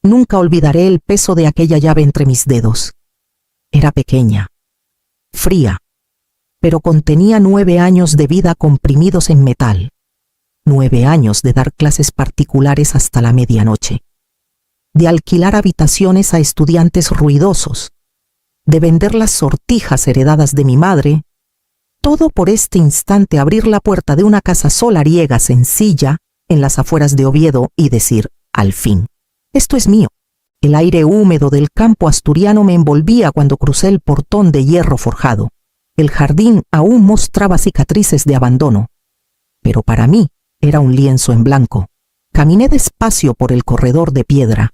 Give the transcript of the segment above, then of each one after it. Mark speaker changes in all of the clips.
Speaker 1: Nunca olvidaré el peso de aquella llave entre mis dedos. Era pequeña, fría, pero contenía 9 años de vida comprimidos en metal. 9 años de dar clases particulares hasta la medianoche, de alquilar habitaciones a estudiantes ruidosos, de vender las sortijas heredadas de mi madre, todo por este instante abrir la puerta de una casa solariega sencilla en las afueras de Oviedo y decir, al fin, esto es mío. El aire húmedo del campo asturiano me envolvía cuando crucé el portón de hierro forjado. El jardín aún mostraba cicatrices de abandono, pero para mí era un lienzo en blanco. Caminé despacio por el corredor de piedra,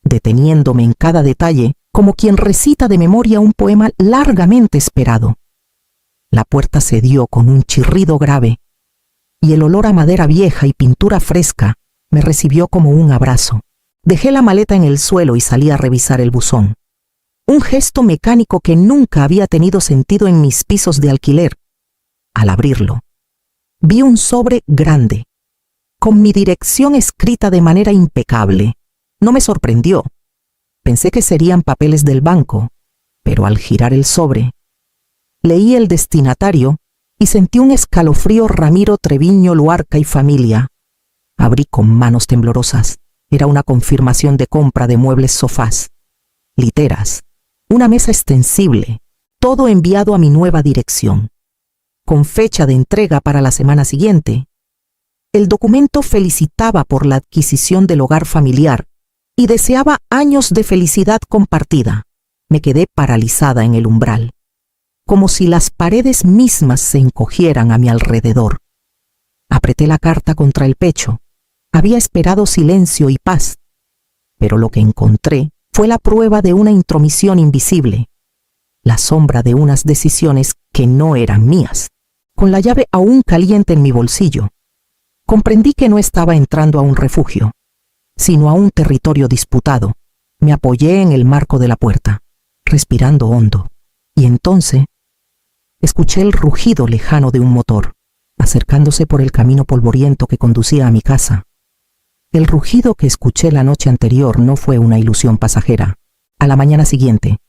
Speaker 1: deteniéndome en cada detalle como quien recita de memoria un poema largamente esperado. La puerta cedió con un chirrido grave, y el olor a madera vieja y pintura fresca me recibió como un abrazo. Dejé la maleta en el suelo y salí a revisar el buzón. Un gesto mecánico que nunca había tenido sentido en mis pisos de alquiler. Al abrirlo, vi un sobre grande, con mi dirección escrita de manera impecable. No me sorprendió. Pensé que serían papeles del banco, pero al girar el sobre, leí el destinatario y sentí un escalofrío. Ramiro Treviño Luarca y familia. Abrí con manos temblorosas. Era una confirmación de compra de muebles sofás, literas, una mesa extensible, todo enviado a mi nueva dirección, con fecha de entrega para la semana siguiente. El documento felicitaba por la adquisición del hogar familiar y deseaba años de felicidad compartida. Me quedé paralizada en el umbral, como si las paredes mismas se encogieran a mi alrededor. Apreté la carta contra el pecho. Había esperado silencio y paz, pero lo que encontré fue la prueba de una intromisión invisible, la sombra de unas decisiones que no eran mías. Con la llave aún caliente en mi bolsillo, comprendí que no estaba entrando a un refugio, sino a un territorio disputado. Me apoyé en el marco de la puerta, respirando hondo, y entonces escuché el rugido lejano de un motor, acercándose por el camino polvoriento que conducía a mi casa. El rugido que escuché la noche anterior no fue una ilusión pasajera. A la mañana siguiente,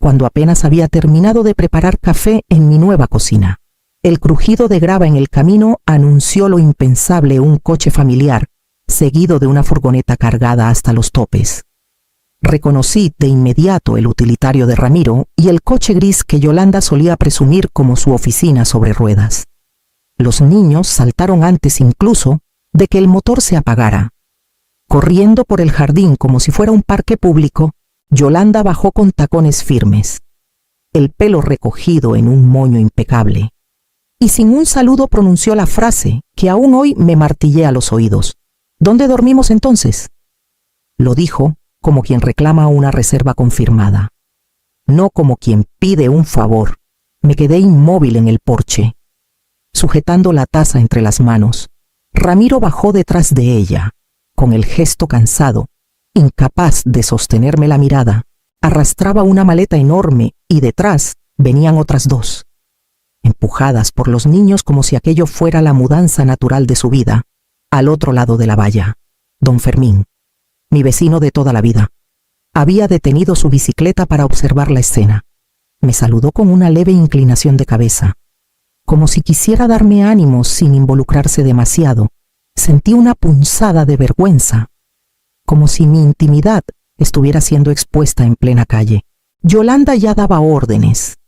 Speaker 1: cuando apenas había terminado de preparar café en mi nueva cocina, el crujido de grava en el camino anunció lo impensable: un coche familiar, seguido de una furgoneta cargada hasta los topes. Reconocí de inmediato el utilitario de Ramiro y el coche gris que Yolanda solía presumir como su oficina sobre ruedas. Los niños saltaron antes incluso de que el motor se apagara. Corriendo por el jardín como si fuera un parque público, Yolanda bajó con tacones firmes, el pelo recogido en un moño impecable, y sin un saludo pronunció la frase que aún hoy me martillé a los oídos. ¿Dónde dormimos entonces? Lo dijo como quien reclama una reserva confirmada, no como quien pide un favor. Me quedé inmóvil en el porche, sujetando la taza entre las manos. Ramiro bajó detrás de ella, con el gesto cansado, incapaz de sostenerme la mirada. Arrastraba una maleta enorme y detrás venían otras 2, empujadas por los niños como si aquello fuera la mudanza natural de su vida. Al otro lado de la valla, don Fermín, mi vecino de toda la vida, había detenido su bicicleta para observar la escena. Me saludó con una leve inclinación de cabeza, como si quisiera darme ánimos sin involucrarse demasiado. Sentí una punzada de vergüenza, como si mi intimidad estuviera siendo expuesta en plena calle. Yolanda ya daba órdenes.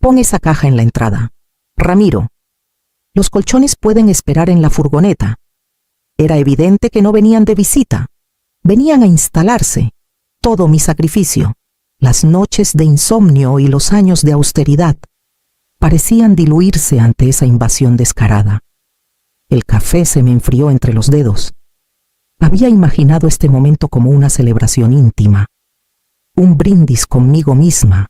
Speaker 1: Pon esa caja en la entrada. Ramiro, los colchones pueden esperar en la furgoneta. Era evidente que no venían de visita. Venían a instalarse. Todo mi sacrificio, las noches de insomnio y los años de austeridad, parecían diluirse ante esa invasión descarada. El café se me enfrió entre los dedos. Había imaginado este momento como una celebración íntima, un brindis conmigo misma,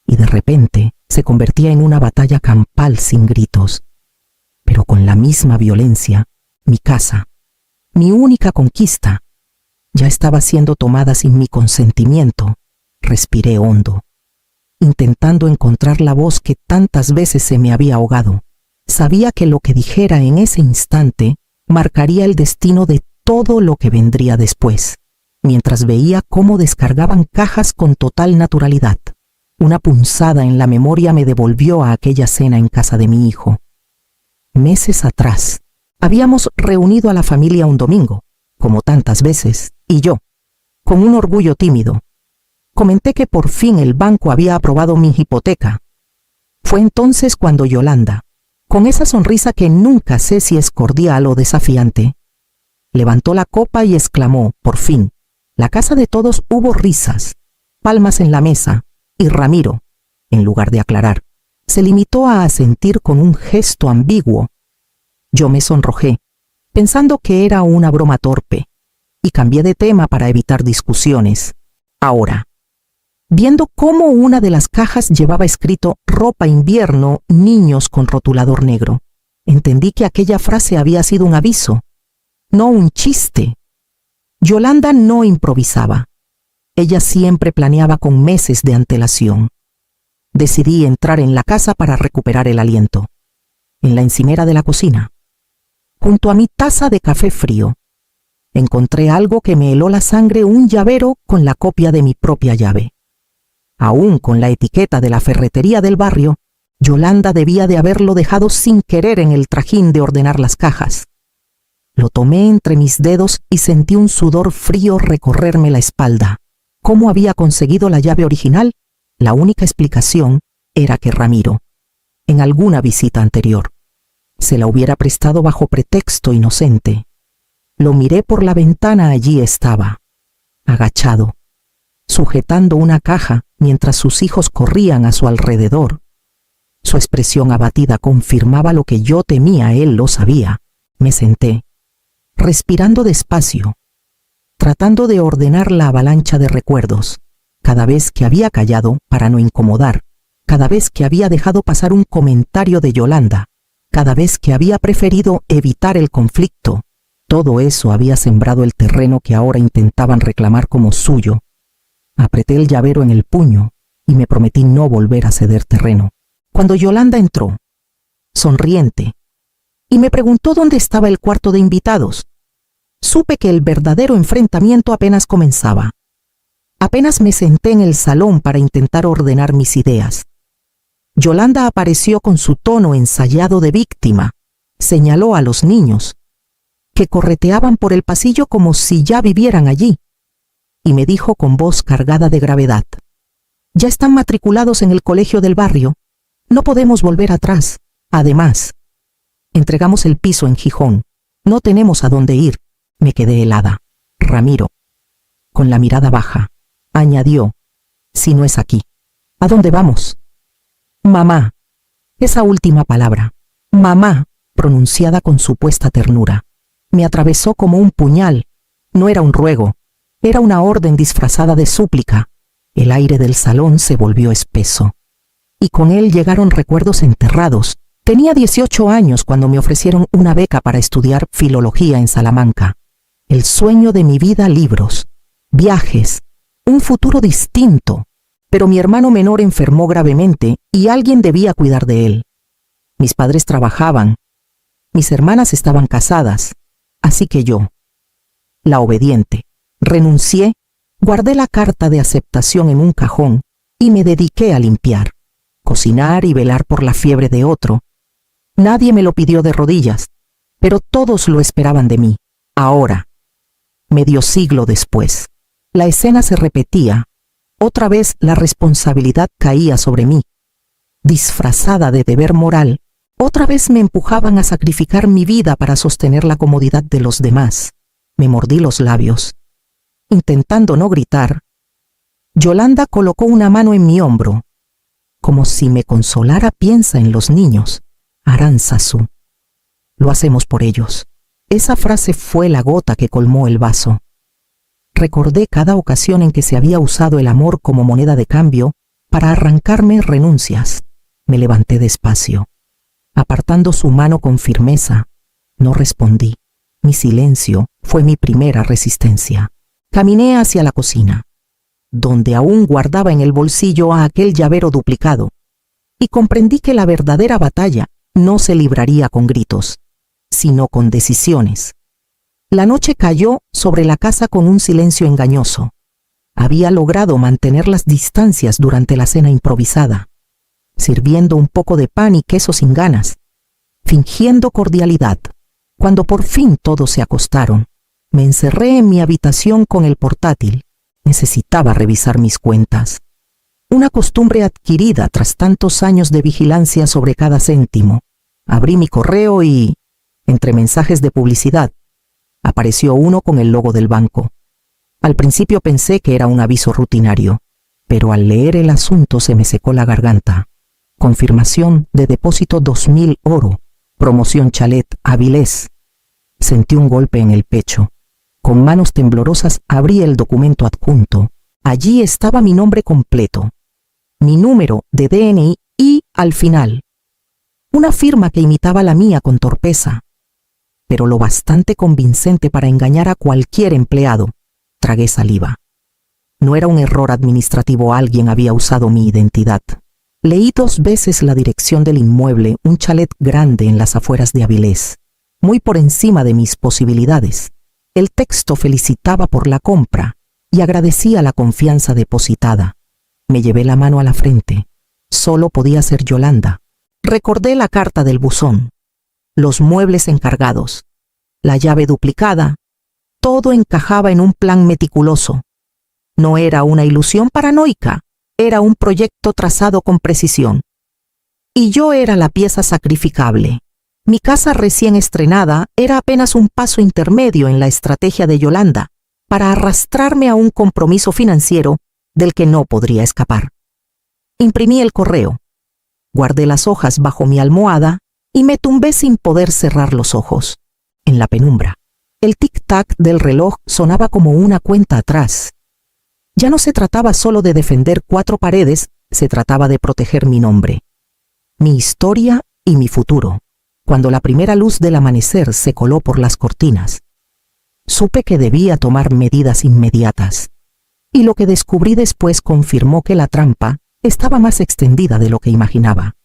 Speaker 1: y de repente se convertía en una batalla campal sin gritos. Pero con la misma violencia, mi casa, mi única conquista, ya estaba siendo tomada sin mi consentimiento. Respiré hondo, intentando encontrar la voz que tantas veces se me había ahogado. Sabía que lo que dijera en ese instante marcaría el destino de todo lo que vendría después. mientras veía cómo descargaban cajas con total naturalidad. Una punzada en la memoria me devolvió a aquella cena en casa de mi hijo. Meses atrás, habíamos reunido a la familia un domingo, como tantas veces, y yo, con un orgullo tímido, comenté que por fin el banco había aprobado mi hipoteca. Fue entonces cuando Yolanda, con esa sonrisa que nunca sé si es cordial o desafiante, levantó la copa y exclamó, por fin. La casa de todos hubo risas, palmas en la mesa, y Ramiro, en lugar de aclarar, se limitó a asentir con un gesto ambiguo. Yo me sonrojé, pensando que era una broma torpe, y cambié de tema para evitar discusiones. Ahora, viendo cómo una de las cajas llevaba escrito ropa invierno, niños con rotulador negro, entendí que aquella frase había sido un aviso, no un chiste. Yolanda no improvisaba. Ella siempre planeaba con meses de antelación. Decidí entrar en la casa para recuperar el aliento. En la encimera de la cocina, junto a mi taza de café frío, encontré algo que me heló la sangre, un llavero con la copia de mi propia llave. Aún con la etiqueta de la ferretería del barrio, Yolanda debía de haberlo dejado sin querer en el trajín de ordenar las cajas. Lo tomé entre mis dedos y sentí un sudor frío recorrerme la espalda. ¿Cómo había conseguido la llave original? La única explicación era que Ramiro, en alguna visita anterior, se la hubiera prestado bajo pretexto inocente. Lo miré por la ventana, allí estaba, agachado, sujetando una caja mientras sus hijos corrían a su alrededor. Su expresión abatida confirmaba lo que yo temía, él lo sabía. Me senté, respirando despacio, tratando de ordenar la avalancha de recuerdos, cada vez que había callado para no incomodar, cada vez que había dejado pasar un comentario de Yolanda, cada vez que había preferido evitar el conflicto. Todo eso había sembrado el terreno que ahora intentaban reclamar como suyo. Apreté el llavero en el puño y me prometí no volver a ceder terreno. Cuando Yolanda entró, sonriente, y me preguntó dónde estaba el cuarto de invitados, supe que el verdadero enfrentamiento apenas comenzaba. Apenas me senté en el salón para intentar ordenar mis ideas. Yolanda apareció con su tono ensayado de víctima, señaló a los niños, que correteaban por el pasillo como si ya vivieran allí, y me dijo con voz cargada de gravedad: «Ya están matriculados en el colegio del barrio, no podemos volver atrás. Además, entregamos el piso en Gijón, no tenemos a dónde ir». Me quedé helada. Ramiro, con la mirada baja, añadió: «Si no es aquí, ¿a dónde vamos?» «Mamá». Esa última palabra, mamá, pronunciada con supuesta ternura, me atravesó como un puñal. No era un ruego, era una orden disfrazada de súplica. El aire del salón se volvió espeso, y con él llegaron recuerdos enterrados. Tenía 18 años cuando me ofrecieron una beca para estudiar filología en Salamanca. El sueño de mi vida: libros, viajes, un futuro distinto. Pero mi hermano menor enfermó gravemente y alguien debía cuidar de él. Mis padres trabajaban, mis hermanas estaban casadas, así que yo, la obediente, renuncié, guardé la carta de aceptación en un cajón y me dediqué a limpiar, cocinar y velar por la fiebre de otro. Nadie me lo pidió de rodillas, pero todos lo esperaban de mí. Ahora, medio siglo después, la escena se repetía. Otra vez la responsabilidad caía sobre mí. Disfrazada de deber moral, otra vez me empujaban a sacrificar mi vida para sostener la comodidad de los demás. Me mordí los labios. Intentando no gritar, Yolanda colocó una mano en mi hombro, como si me consolara. «Piensa en los niños, Aránzazu. Lo hacemos por ellos». Esa frase fue la gota que colmó el vaso. Recordé cada ocasión en que se había usado el amor como moneda de cambio para arrancarme renuncias. Me levanté despacio, apartando su mano con firmeza. No respondí. Mi silencio fue mi primera resistencia. Caminé hacia la cocina, donde aún guardaba en el bolsillo a aquel llavero duplicado, y comprendí que la verdadera batalla no se libraría con gritos, sino con decisiones. La noche cayó sobre la casa con un silencio engañoso. Había logrado mantener las distancias durante la cena improvisada, sirviendo un poco de pan y queso sin ganas, fingiendo cordialidad. Cuando por fin todos se acostaron, me encerré en mi habitación con el portátil. Necesitaba revisar mis cuentas. Una costumbre adquirida tras tantos años de vigilancia sobre cada céntimo. Abrí mi correo y, entre mensajes de publicidad, apareció uno con el logo del banco. Al principio pensé que era un aviso rutinario, pero al leer el asunto se me secó la garganta. Confirmación de depósito 2000 oro. Promoción Chalet, Avilés. Sentí un golpe en el pecho. Con manos temblorosas abrí el documento adjunto. Allí estaba mi nombre completo, mi número de DNI y, al final, una firma que imitaba la mía con torpeza, pero lo bastante convincente para engañar a cualquier empleado. Tragué saliva. No era un error administrativo, alguien había usado mi identidad. Leí 2 veces la dirección del inmueble, un chalet grande en las afueras de Avilés, muy por encima de mis posibilidades. El texto felicitaba por la compra y agradecía la confianza depositada. Me llevé la mano a la frente. Solo podía ser Yolanda. Recordé la carta del buzón, los muebles encargados, la llave duplicada. Todo encajaba en un plan meticuloso. No era una ilusión paranoica, era un proyecto trazado con precisión. Y yo era la pieza sacrificable. Mi casa recién estrenada era apenas un paso intermedio en la estrategia de Yolanda para arrastrarme a un compromiso financiero del que no podría escapar. Imprimí el correo, guardé las hojas bajo mi almohada y me tumbé sin poder cerrar los ojos. En la penumbra, el tic-tac del reloj sonaba como una cuenta atrás. Ya no se trataba solo de defender 4 paredes, se trataba de proteger mi nombre, mi historia y mi futuro. Cuando la primera luz del amanecer se coló por las cortinas, supe que debía tomar medidas inmediatas. Y lo que descubrí después confirmó que la trampa estaba más extendida de lo que imaginaba.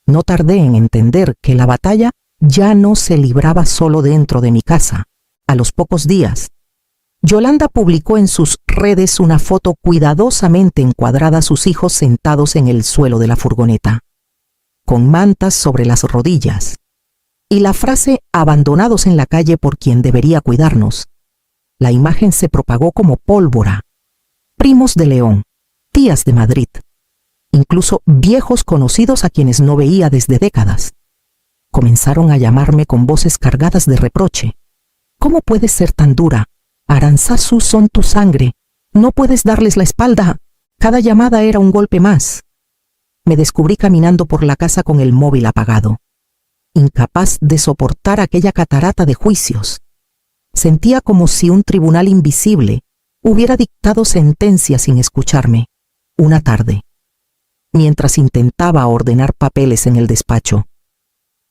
Speaker 1: No tardé en entender que la batalla ya no se libraba solo dentro de mi casa. A los pocos días, Yolanda publicó en sus redes una foto cuidadosamente encuadrada a sus hijos sentados en el suelo de la furgoneta, con mantas sobre las rodillas, y la frase «abandonados en la calle por quien debería cuidarnos». La imagen se propagó como pólvora. Primos de León, tías de Madrid, incluso viejos conocidos a quienes no veía desde décadas, comenzaron a llamarme con voces cargadas de reproche. «¿Cómo puedes ser tan dura? Aránzazu son tu sangre. No puedes darles la espalda». Cada llamada era un golpe más. Me descubrí caminando por la casa con el móvil apagado, incapaz de soportar aquella catarata de juicios. Sentía como si un tribunal invisible hubiera dictado sentencia sin escucharme. Una tarde, mientras intentaba ordenar papeles en el despacho,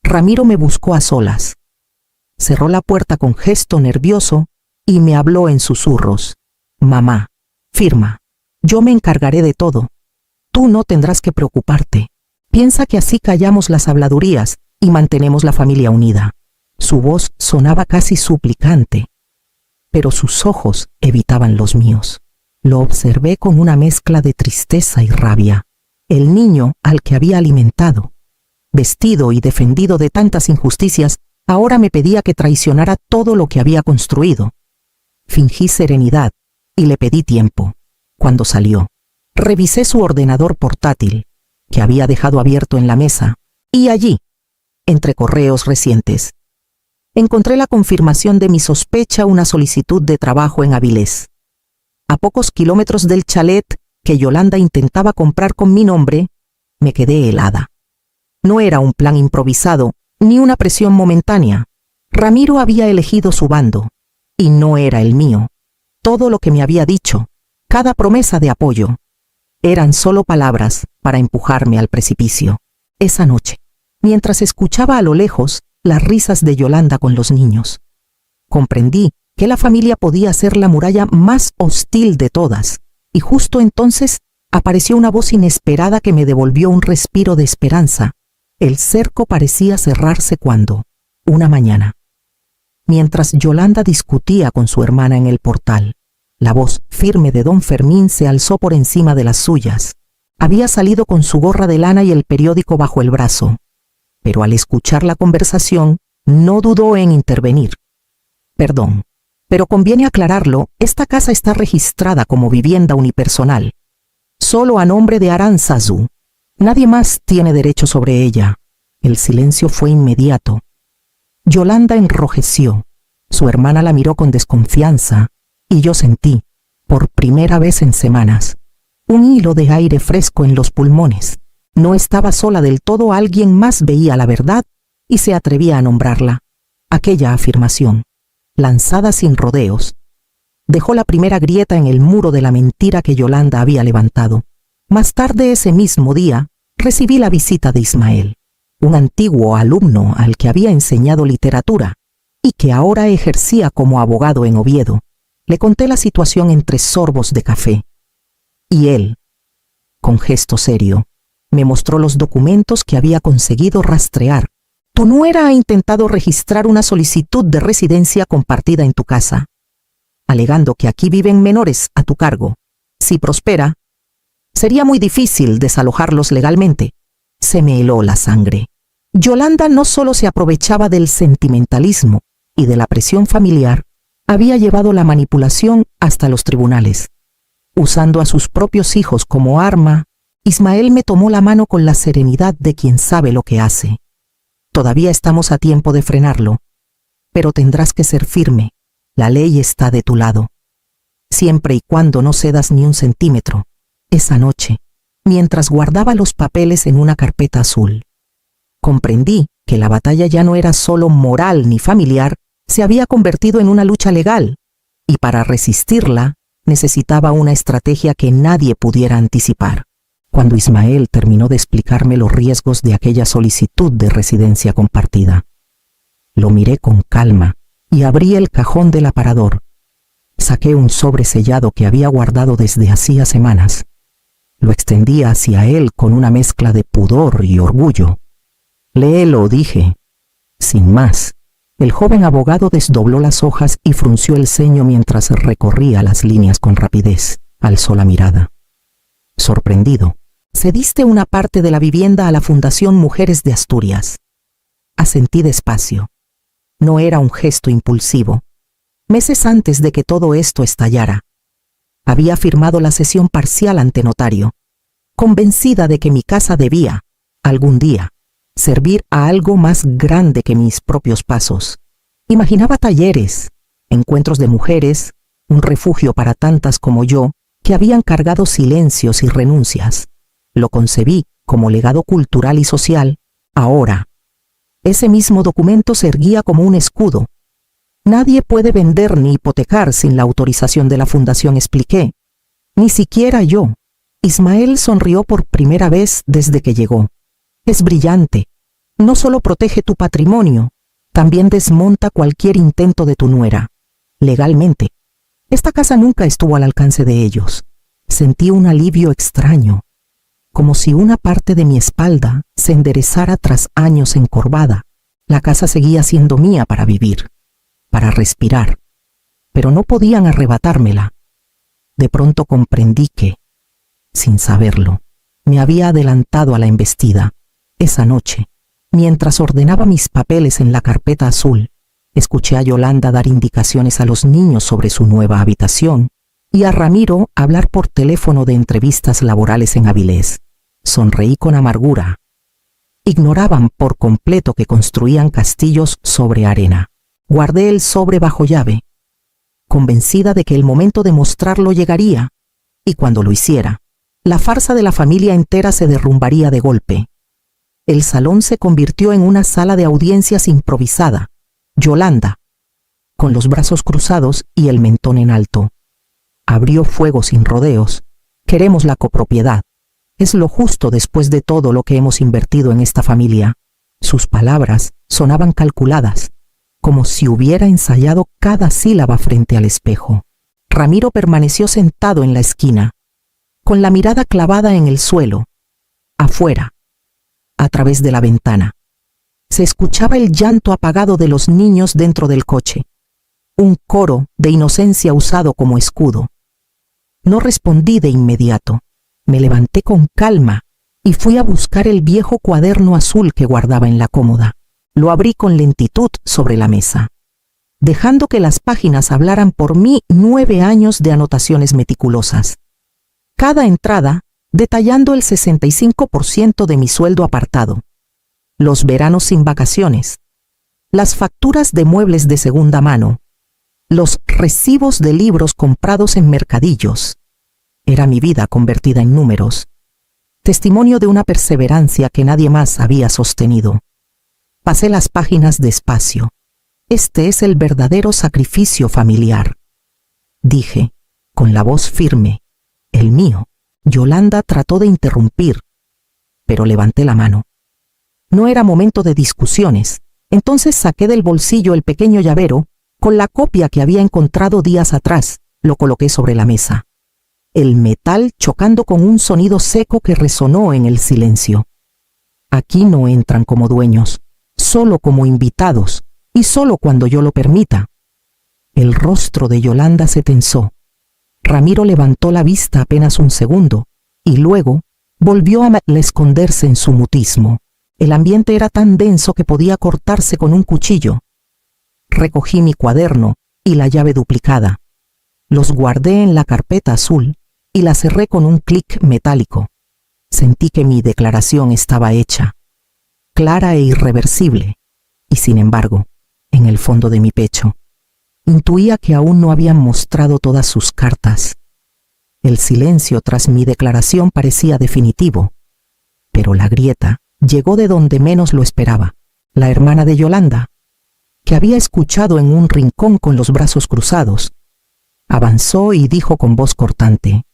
Speaker 1: Ramiro me buscó a solas. Cerró la puerta con gesto nervioso y me habló en susurros. «Mamá, firma. Yo me encargaré de todo. Tú no tendrás que preocuparte. Piensa que así callamos las habladurías y mantenemos la familia unida». Su voz sonaba casi suplicante, pero sus ojos evitaban los míos. Lo observé con una mezcla de tristeza y rabia. El niño al que había alimentado, vestido y defendido de tantas injusticias, ahora me pedía que traicionara todo lo que había construido. Fingí serenidad y le pedí tiempo. Cuando salió, revisé su ordenador portátil, que había dejado abierto en la mesa, y allí, entre correos recientes, encontré la confirmación de mi sospecha, una solicitud de trabajo en Avilés. A pocos kilómetros del chalet que Yolanda intentaba comprar con mi nombre, me quedé helada. No era un plan improvisado, ni una presión momentánea. Ramiro había elegido su bando, y no era el mío. Todo lo que me había dicho, cada promesa de apoyo, eran solo palabras para empujarme al precipicio. Esa noche, mientras escuchaba a lo lejos las risas de Yolanda con los niños, comprendí que la familia podía ser la muralla más hostil de todas, y justo entonces apareció una voz inesperada que me devolvió un respiro de esperanza. El cerco parecía cerrarse cuando, una mañana, mientras Yolanda discutía con su hermana en el portal. La voz firme de don Fermín se alzó por encima de las suyas. Había salido con su gorra de lana y el periódico bajo el brazo, pero al escuchar la conversación no dudó en intervenir. Perdón, pero conviene aclararlo, esta casa está registrada como vivienda unipersonal, solo a nombre de Aránzazu. Nadie más tiene derecho sobre ella. El silencio fue inmediato. Yolanda enrojeció. Su hermana la miró con desconfianza y yo sentí, por primera vez en semanas, un hilo de aire fresco en los pulmones. No estaba sola del todo, alguien más veía la verdad y se atrevía a nombrarla. Aquella afirmación, lanzada sin rodeos, dejó la primera grieta en el muro de la mentira que Yolanda había levantado. Más tarde ese mismo día, recibí la visita de Ismael, un antiguo alumno al que había enseñado literatura y que ahora ejercía como abogado en Oviedo. Le conté la situación entre sorbos de café. Y él, con gesto serio, me mostró los documentos que había conseguido rastrear. Tu nuera ha intentado registrar una solicitud de residencia compartida en tu casa, alegando que aquí viven menores a tu cargo. Si prospera, sería muy difícil desalojarlos legalmente. Se me heló la sangre. Yolanda no solo se aprovechaba del sentimentalismo y de la presión familiar, había llevado la manipulación hasta los tribunales. Usando a sus propios hijos como arma, Ismael me tomó la mano con la serenidad de quien sabe lo que hace. Todavía estamos a tiempo de frenarlo, pero tendrás que ser firme. La ley está de tu lado. Siempre y cuando no cedas ni un centímetro. Esa noche, mientras guardaba los papeles en una carpeta azul, comprendí que la batalla ya no era solo moral ni familiar, se había convertido en una lucha legal, y para resistirla necesitaba una estrategia que nadie pudiera anticipar. Cuando Ismael terminó de explicarme los riesgos de aquella solicitud de residencia compartida, lo miré con calma y abrí el cajón del aparador. Saqué un sobre sellado que había guardado desde hacía semanas. Lo extendí hacia él con una mezcla de pudor y orgullo. Léelo, dije. Sin más, el joven abogado desdobló las hojas y frunció el ceño mientras recorría las líneas con rapidez. Alzó la mirada. Sorprendido, cediste una parte de la vivienda a la Fundación Mujeres de Asturias. Asentí despacio. No era un gesto impulsivo. Meses antes de que todo esto estallara, había firmado la cesión parcial ante notario, convencida de que mi casa debía, algún día, servir a algo más grande que mis propios pasos. Imaginaba talleres, encuentros de mujeres, un refugio para tantas como yo que habían cargado silencios y renuncias. Lo concebí como legado cultural y social. Ahora, ese mismo documento se erguía como un escudo. Nadie puede vender ni hipotecar sin la autorización de la fundación, expliqué. Ni siquiera yo. Ismael sonrió por primera vez desde que llegó. Es brillante. No solo protege tu patrimonio, también desmonta cualquier intento de tu nuera. Legalmente. Esta casa nunca estuvo al alcance de ellos. Sentí un alivio extraño, como si una parte de mi espalda se enderezara tras años encorvada. La casa seguía siendo mía para vivir, para respirar, pero no podían arrebatármela. De pronto comprendí que, sin saberlo, me había adelantado a la embestida. Esa noche, mientras ordenaba mis papeles en la carpeta azul, escuché a Yolanda dar indicaciones a los niños sobre su nueva habitación y a Ramiro hablar por teléfono de entrevistas laborales en Avilés. Sonreí con amargura. Ignoraban por completo que construían castillos sobre arena. Guardé el sobre bajo llave, convencida de que el momento de mostrarlo llegaría, y cuando lo hiciera, la farsa de la familia entera se derrumbaría de golpe. El salón se convirtió en una sala de audiencias improvisada. Yolanda, con los brazos cruzados y el mentón en alto, abrió fuego sin rodeos. Queremos la copropiedad. Es lo justo después de todo lo que hemos invertido en esta familia. Sus palabras sonaban calculadas, como si hubiera ensayado cada sílaba frente al espejo. Ramiro permaneció sentado en la esquina, con la mirada clavada en el suelo, afuera, a través de la ventana. se escuchaba el llanto apagado de los niños dentro del coche. Un coro de inocencia usado como escudo. No respondí de inmediato. Me levanté con calma y fui a buscar el viejo cuaderno azul que guardaba en la cómoda. Lo abrí con lentitud sobre la mesa, dejando que las páginas hablaran por mí 9 años de anotaciones meticulosas. Cada entrada detallando el 65% de mi sueldo apartado, los veranos sin vacaciones, las facturas de muebles de segunda mano, los recibos de libros comprados en mercadillos. Era mi vida convertida en números, testimonio de una perseverancia que nadie más había sostenido. Pasé las páginas despacio. Este es el verdadero sacrificio familiar, dije, con la voz firme. El mío. Yolanda trató de interrumpir, pero levanté la mano. No era momento de discusiones. Entonces saqué del bolsillo el pequeño llavero con la copia que había encontrado días atrás. Lo coloqué sobre la mesa. El metal chocando con un sonido seco que resonó en el silencio. Aquí no entran como dueños, solo como invitados, y solo cuando yo lo permita. El rostro de Yolanda se tensó. Ramiro levantó la vista apenas un segundo, y luego volvió a esconderse en su mutismo. El ambiente era tan denso que podía cortarse con un cuchillo. Recogí mi cuaderno y la llave duplicada. Los guardé en la carpeta azul y la cerré con un clic metálico. Sentí que mi declaración estaba hecha, clara e irreversible, y sin embargo, en el fondo de mi pecho, intuía que aún no habían mostrado todas sus cartas. El silencio tras mi declaración parecía definitivo, pero la grieta llegó de donde menos lo esperaba. La hermana de Yolanda, que había escuchado en un rincón con los brazos cruzados, avanzó y dijo con voz cortante: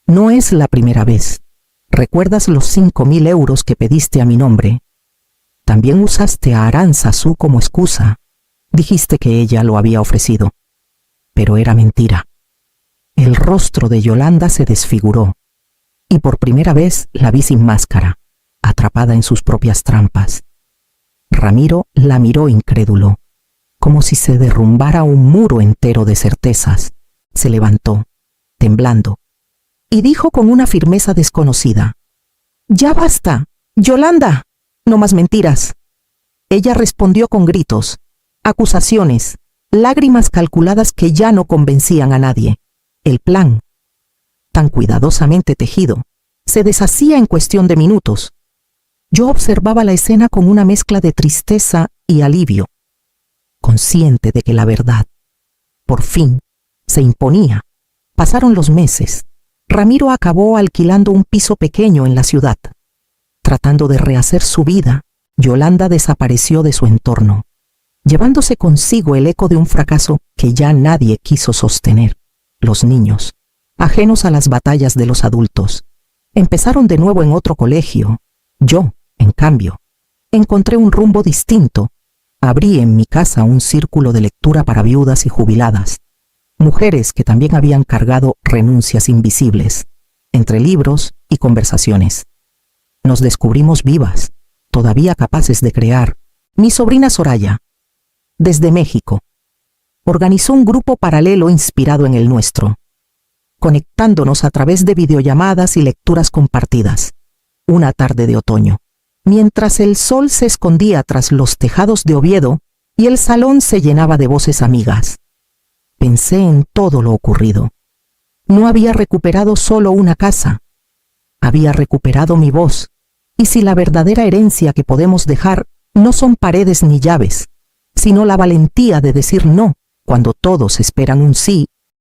Speaker 1: «No es la primera vez. ¿Recuerdas los 5.000 euros que pediste a mi nombre? También usaste a Aránzazu como excusa. Dijiste que ella lo había ofrecido. Pero era mentira». El rostro de Yolanda se desfiguró, y por primera vez la vi sin máscara, atrapada en sus propias trampas. Ramiro la miró incrédulo, como si se derrumbara un muro entero de certezas. Se levantó, temblando, y dijo con una firmeza desconocida: «Ya basta, Yolanda, no más mentiras». Ella respondió con gritos, acusaciones, lágrimas calculadas que ya no convencían a nadie. El plan, tan cuidadosamente tejido, se deshacía en cuestión de minutos. Yo observaba la escena con una mezcla de tristeza y alivio, consciente de que la verdad, por fin, se imponía. Pasaron los meses. Ramiro acabó alquilando un piso pequeño en la ciudad. Tratando de rehacer su vida, Yolanda desapareció de su entorno, llevándose consigo el eco de un fracaso que ya nadie quiso sostener. Los niños, ajenos a las batallas de los adultos, empezaron de nuevo en otro colegio. Yo, en cambio, encontré un rumbo distinto. Abrí en mi casa un círculo de lectura para viudas y jubiladas, mujeres que también habían cargado renuncias invisibles, entre libros y conversaciones. Nos descubrimos vivas, todavía capaces de crear. Mi sobrina Soraya, desde México, organizó un grupo paralelo inspirado en el nuestro, conectándonos a través de videollamadas y lecturas compartidas. Una tarde de otoño, mientras el sol se escondía tras los tejados de Oviedo y el salón se llenaba de voces amigas, pensé en todo lo ocurrido. No había recuperado solo una casa, había recuperado mi voz. Y si la verdadera herencia que podemos dejar no son paredes ni llaves, sino la valentía de decir no cuando todos esperan un sí,